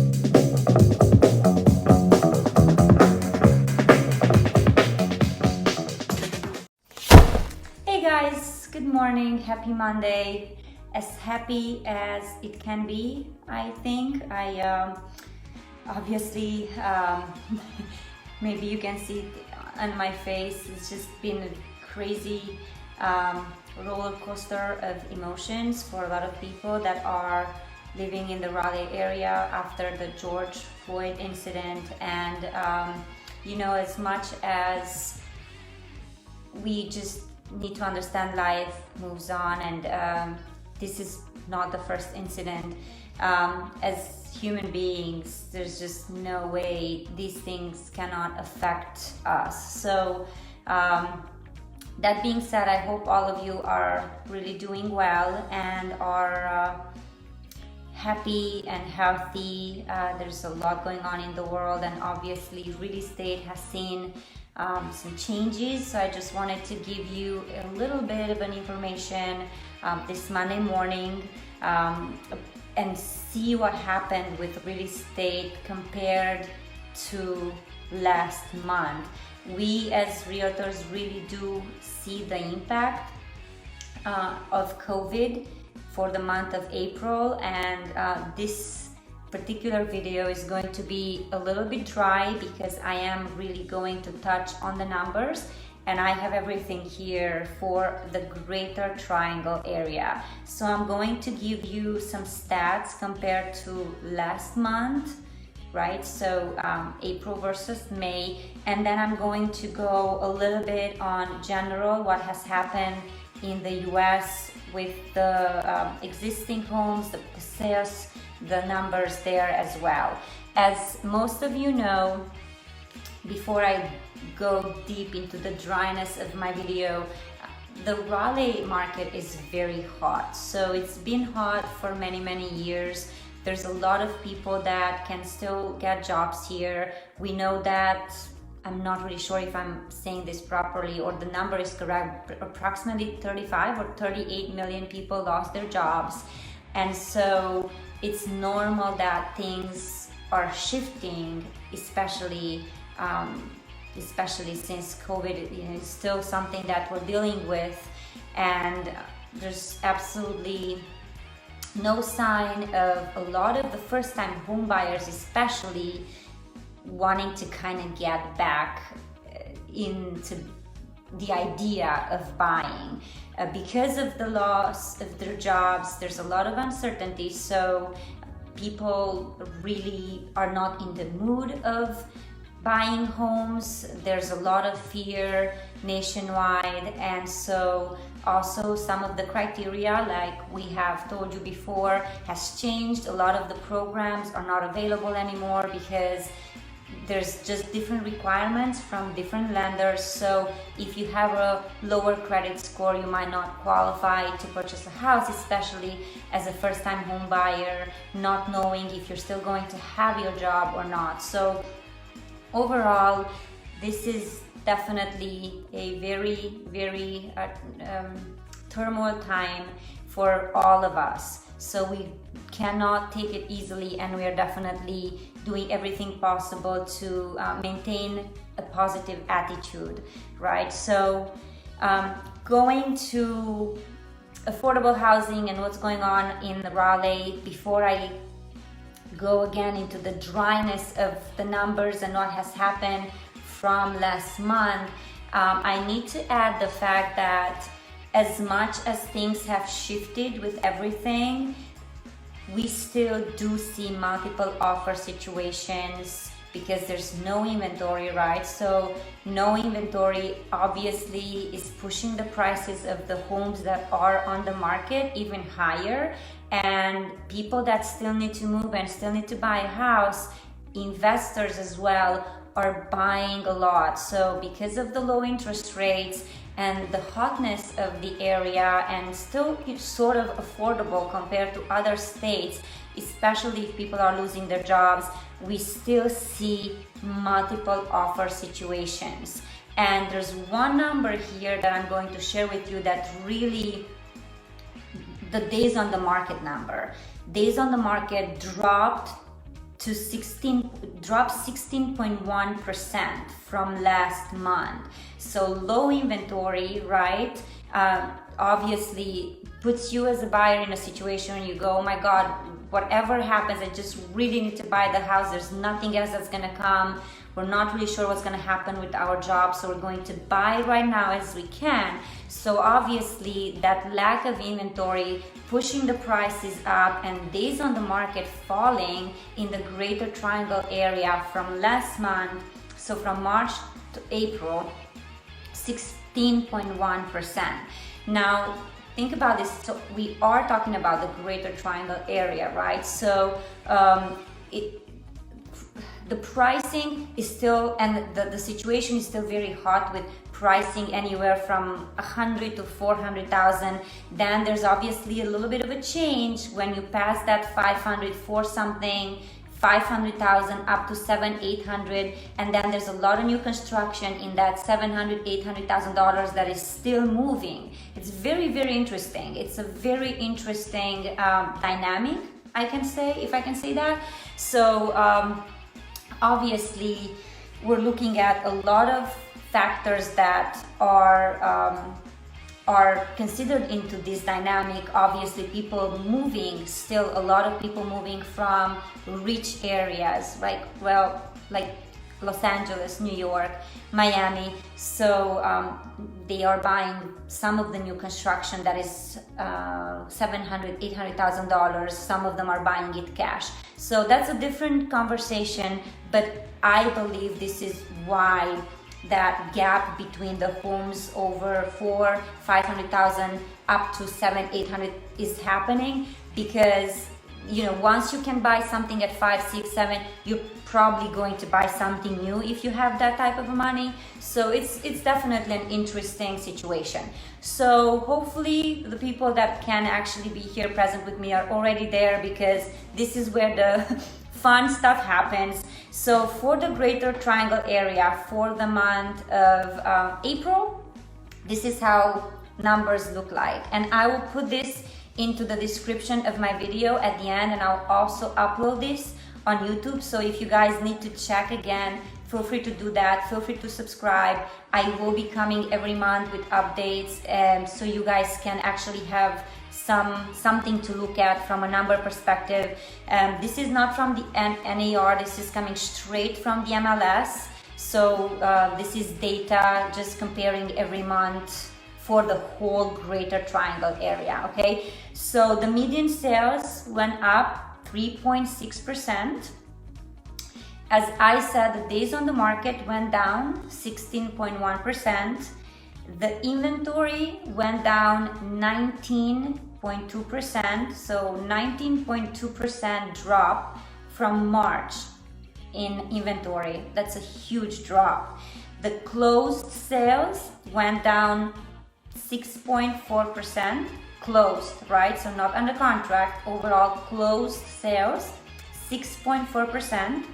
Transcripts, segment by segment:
Hey guys, good morning, happy Monday. As happy as it can be, I think. Obviously, maybe you can see it on my face. It's just been a crazy roller coaster of emotions for a lot of people that are living in the Raleigh area after the George Floyd incident. And as much as we just need to understand life moves on, and this is not the first incident. As human beings, there's just no way these things cannot affect us. So that being said, I hope all of you are really doing well and are happy and healthy. There's a lot going on in the world, and obviously real estate has seen some changes. So I just wanted to give you a little bit of an information this Monday morning and see what happened with real estate compared to last month. We as realtors really do see the impact of COVID for the month of April, and this particular video is going to be a little bit dry because I am really going to touch on the numbers, and I have everything here for the Greater Triangle area. So I'm going to give you some stats compared to last month, right? So April versus May, and then I'm going to go a little bit on general what has happened in the US with the existing homes, the sales, the numbers there as well. As most of you know, before I go deep into the dryness of my video, the Raleigh market is very hot. So it's been hot for many years. There's a lot of people that can still get jobs here. We know that, I'm not really sure if I'm saying this properly or the number is correct, approximately 35 or 38 million people lost their jobs. And so it's normal that things are shifting, especially since COVID is still something that we're dealing with, and there's absolutely no sign of a lot of the first-time home buyers especially wanting to kind of get back into the idea of buying. Because of the loss of their jobs, there's a lot of uncertainty, so people really are not in the mood of buying homes. There's a lot of fear nationwide, and so also some of the criteria, like we have told you before, has changed. A lot of the programs are not available anymore because there's just different requirements from different lenders. So if you have a lower credit score, you might not qualify to purchase a house, especially as a first-time home buyer, not knowing if you're still going to have your job or not. So overall, this is definitely a very turmoil time for all of us. So we cannot take it easily, and we are definitely doing everything possible to maintain a positive attitude, right? So going to affordable housing and what's going on in Raleigh, before I go again into the dryness of the numbers and what has happened from last month, I need to add the fact that as much as things have shifted with everything, we still do see multiple offer situations because there's no inventory, right? So no inventory obviously is pushing the prices of the homes that are on the market even higher, and people that still need to move and still need to buy a house, investors as well, are buying a lot. So because of the low interest rates and the hotness of the area, and still sort of affordable compared to other states, especially if people are losing their jobs, we still see multiple offer situations. And there's one number here that I'm going to share with you that really, the days on the market number. Days on the market dropped to 16, dropped 16.1% from last month. So low inventory, right? Obviously puts you as a buyer in a situation where you go, oh my God, whatever happens, I just really need to buy the house. There's nothing else that's gonna come. We're not really sure what's gonna happen with our job, so we're going to buy right now as we can. So obviously that lack of inventory pushing the prices up and days on the market falling in the Greater Triangle area from last month, so from March to April, 16.1%. Now think about this. So we are talking about the Greater Triangle area, right? So the pricing is still, and the situation is still very hot with pricing anywhere from 100 to 400,000. Then there's obviously a little bit of a change when you pass that 500 for something, 500,000 up to 700-800, and then there's a lot of new construction in that $700,000-800,000 that is still moving. It's very, very interesting. It's a very interesting dynamic, I can say, if I can say that. So obviously we're looking at a lot of factors that are considered into this dynamic. Obviously people moving, still a lot of people moving from rich areas, right? Well, like Los Angeles, New York, Miami. So they are buying some of the new construction that is $700,000-800,000. Some of them are buying it cash. So that's a different conversation, but I believe this is why that gap between the homes over 400,000-500,000 up to 700,000-800,000 is happening, because you know, once you can buy something at 5, 6, 7, you're probably going to buy something new if you have that type of money. So it's definitely an interesting situation. So hopefully the people that can actually be here present with me are already there, because this is where the fun stuff happens. So for the Greater Triangle area for the month of April, this is how numbers look like, and I will put this into the description of my video at the end, and I'll also upload this on YouTube. So if you guys need to check again, feel free to do that. Feel free to subscribe. I will be coming every month with updates, so you guys can actually have something to look at from a number perspective. This is not from the NAR, this is coming straight from the MLS. So this is data just comparing every month for the whole Greater Triangle area, okay? So the median sales went up 3.6%. As I said, the days on the market went down 16.1%. The inventory went down 19.2%, so 19.2% drop from March in inventory. That's a huge drop. The closed sales went down 6.4%, closed, right? So not under contract, overall closed sales, 6.4%.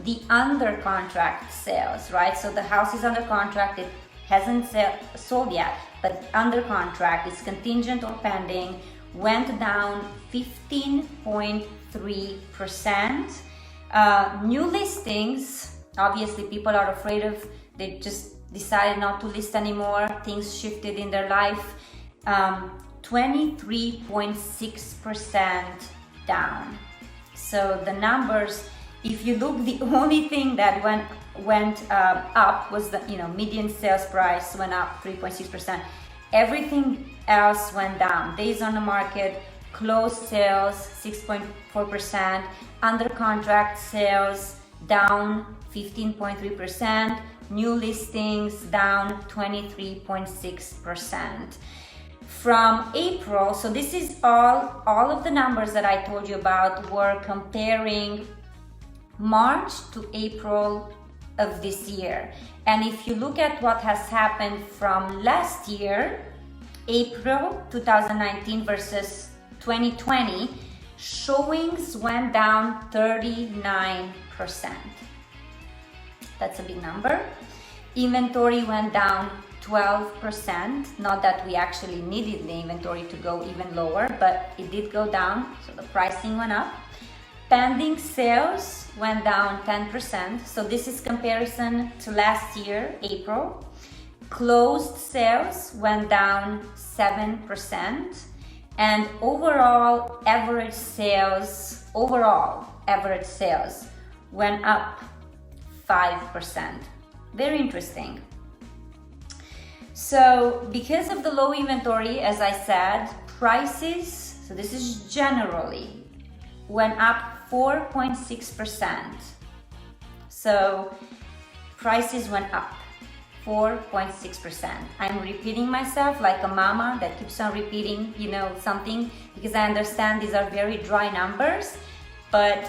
The under contract sales, right? So the house is under contract, it hasn't sold yet, but under contract, it's contingent or pending, went down 15.3%. New listings, obviously people are afraid of, they just decided not to list anymore, things shifted in their life, 23.6% down. So the numbers, if you look, the only thing that went up was the median sales price went up 3.6%. Everything else went down. Days on the market, closed sales 6.4%, under contract sales down 15.3%, new listings down 23.6%. From April, so this is all of the numbers that I told you about were comparing March to April of this year. And if you look at what has happened from last year, April 2019 versus 2020, showings went down 39%. That's a big number. Inventory went down 12%. Not that we actually needed the inventory to go even lower, but it did go down, so the pricing went up. Pending sales went down 10%. So this is comparison to last year, April. Closed sales went down 7%. And overall average sales went up 5%. Very interesting. So because of the low inventory, as I said, prices, so this is generally, went up 4.6%. So prices went up 4.6%. I'm repeating myself like a mama that keeps on repeating, something, because I understand these are very dry numbers, but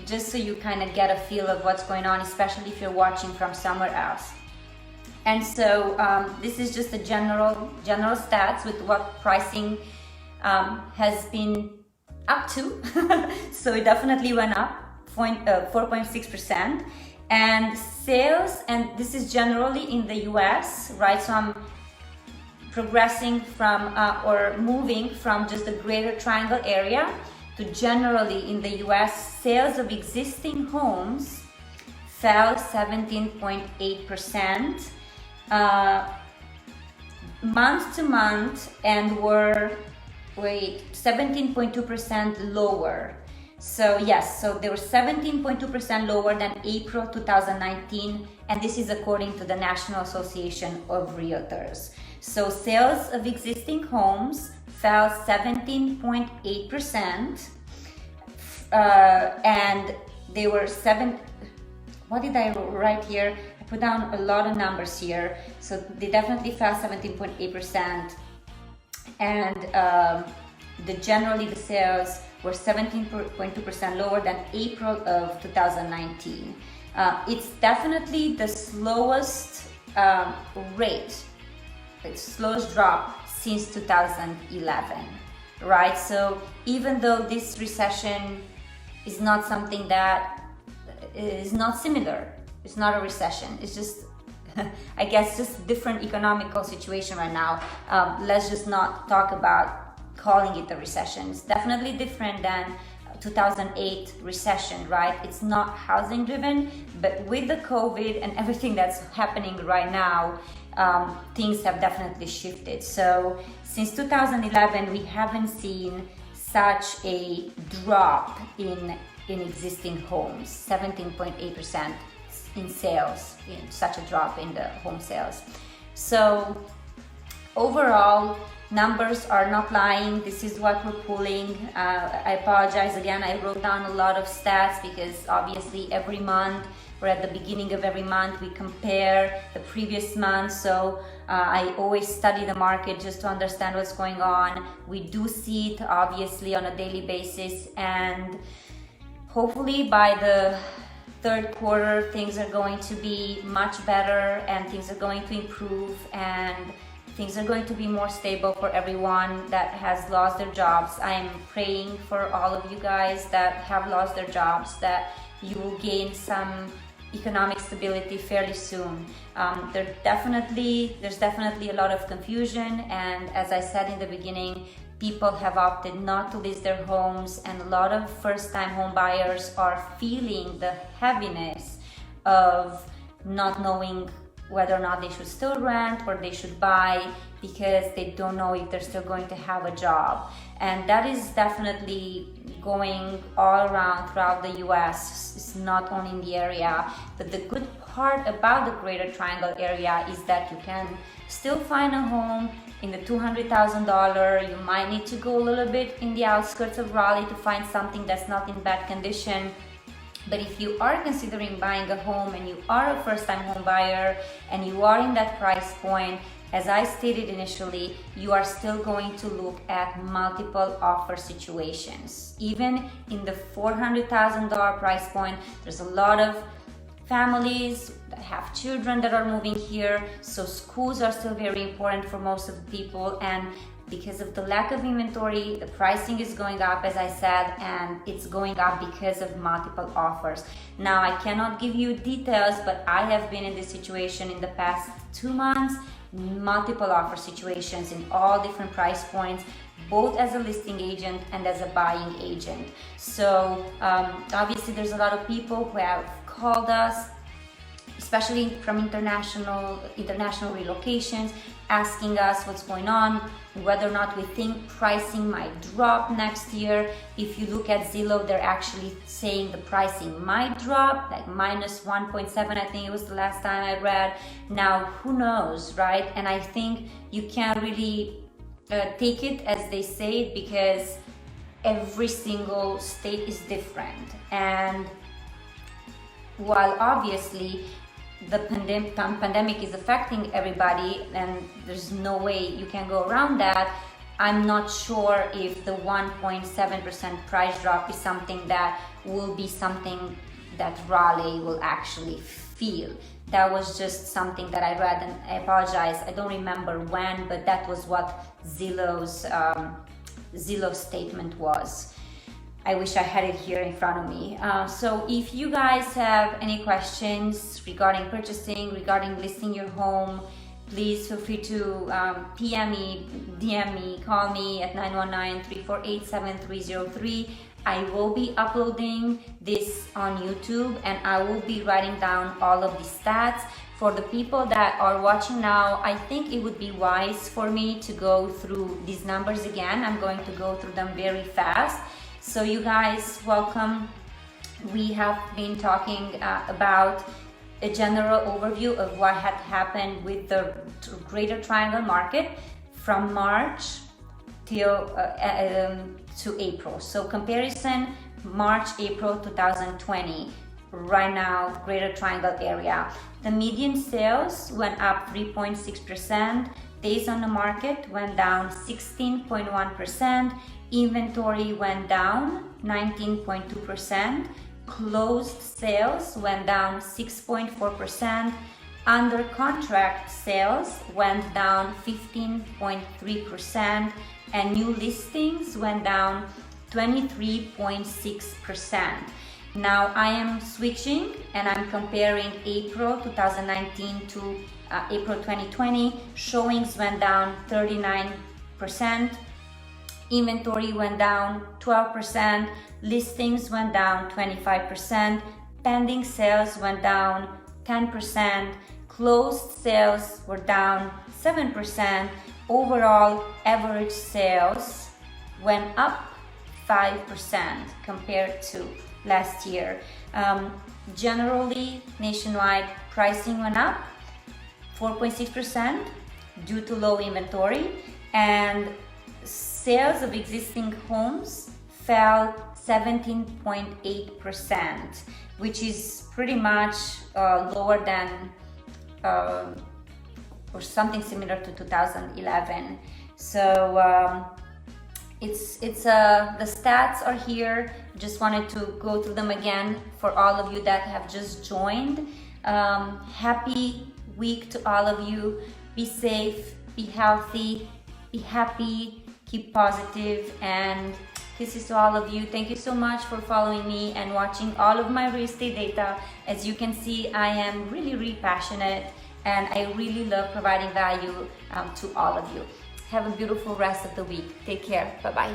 just so you kind of get a feel of what's going on, especially if you're watching from somewhere else. And so this is just a general stats with what pricing has been up to. So it definitely went up 4.6%. And sales, and this is generally in the US, right? So I'm progressing from or moving from just the Greater Triangle area to generally in the US, sales of existing homes fell 17.8% month to month, and were 17.2% lower. So yes, so they were 17.2% lower than April 2019, and this is according to the National Association of Realtors. So sales of existing homes fell 17.8%, and they were what did I write here? I put down a lot of numbers here. So they definitely fell 17.8%, and generally the sales were 17.2% lower than April of 2019. It's definitely the slowest slowest drop since 2011, right? So even though this recession is not something that is not similar, it's not a recession, it's just I guess just different economical situation right now. Let's just not talk about calling it a recession. It's definitely different than 2008 recession, right? It's not housing driven, but with the COVID and everything that's happening right now, things have definitely shifted. So since 2011, we haven't seen such a drop in existing homes, 17.8% in sales, in such a drop in the home sales. So overall, numbers are not lying. This is what we're pulling. I apologize again. I wrote down a lot of stats because obviously every month, or at the beginning of every month, we compare the previous month. So I always study the market just to understand what's going on. We do see it obviously on a daily basis, and hopefully by the third quarter, things are going to be much better, and things are going to improve, and things are going to be more stable for everyone that has lost their jobs. I am praying for all of you guys that have lost their jobs, that you will gain some economic stability fairly soon. There's definitely a lot of confusion, and as I said in the beginning, people have opted not to list their homes, and a lot of first-time home buyers are feeling the heaviness of not knowing whether or not they should still rent or they should buy, because they don't know if they're still going to have a job. And that is definitely going all around throughout the US. It's not only in the area, but the good part about the Greater Triangle area is that you can still find a home in the $200,000. You might need to go a little bit in the outskirts of Raleigh to find something that's not in bad condition. But if you are considering buying a home and you are a first-time home buyer and you are in that price point, as I stated initially, you are still going to look at multiple offer situations. Even in the $400,000 price point, there's a lot of families that have children that are moving here, so schools are still very important for most of the people, and because of the lack of inventory, the pricing is going up, as I said, and it's going up because of multiple offers. Now, I cannot give you details, but I have been in this situation in the past 2 months, multiple offer situations in all different price points, both as a listing agent and as a buying agent. So obviously there's a lot of people who have called us, especially from international relocations, asking us what's going on, whether or not we think pricing might drop next year. If you look at Zillow, they're actually saying the pricing might drop, like -1.7, I think it was the last time I read. Now, who knows, right? And I think you can't really take it as they say it, because every single state is different. And while obviously the pandemic is affecting everybody and there's no way you can go around that, I'm not sure if the 1.7% price drop is something that will be something that Raleigh will actually feel. That was just something that I read, and I apologize, I don't remember when, but that was what Zillow's statement was. I wish I had it here in front of me. So if you guys have any questions regarding purchasing, regarding listing your home, please feel free to PM me, DM me, call me at 919-348-7303. I will be uploading this on YouTube, and I will be writing down all of the stats. For the people that are watching now, I think it would be wise for me to go through these numbers again. I'm going to go through them very fast. So you guys, welcome. We have been talking about a general overview of what had happened with the Greater Triangle market from March till to April. So comparison March, April 2020. Right now, Greater Triangle area. The median sales went up 3.6%. Days on the market went down 16.1%. Inventory went down 19.2%. Closed sales went down 6.4%. Under contract sales went down 15.3%. And new listings went down 23.6%. Now I am switching and I'm comparing April 2019 to April 2020. Showings went down 39%. Inventory went down 12%. Listings went down 25%. Pending sales went down 10%. Closed sales were down 7%. Overall average sales went up 5% compared to last year. Generally, nationwide pricing went up 4.6% due to low inventory, and sales of existing homes fell 17.8%, which is pretty much lower than or something similar to 2011. So the stats are here. Just wanted to go through them again for all of you that have just joined. Happy week to all of you. Be safe, be healthy, be happy, keep positive, and kisses to all of you. Thank you so much for following me and watching all of my real estate data. As you can see, I am really passionate, and I really love providing value to all of you. Have a beautiful rest of the week. Take care. Bye-bye.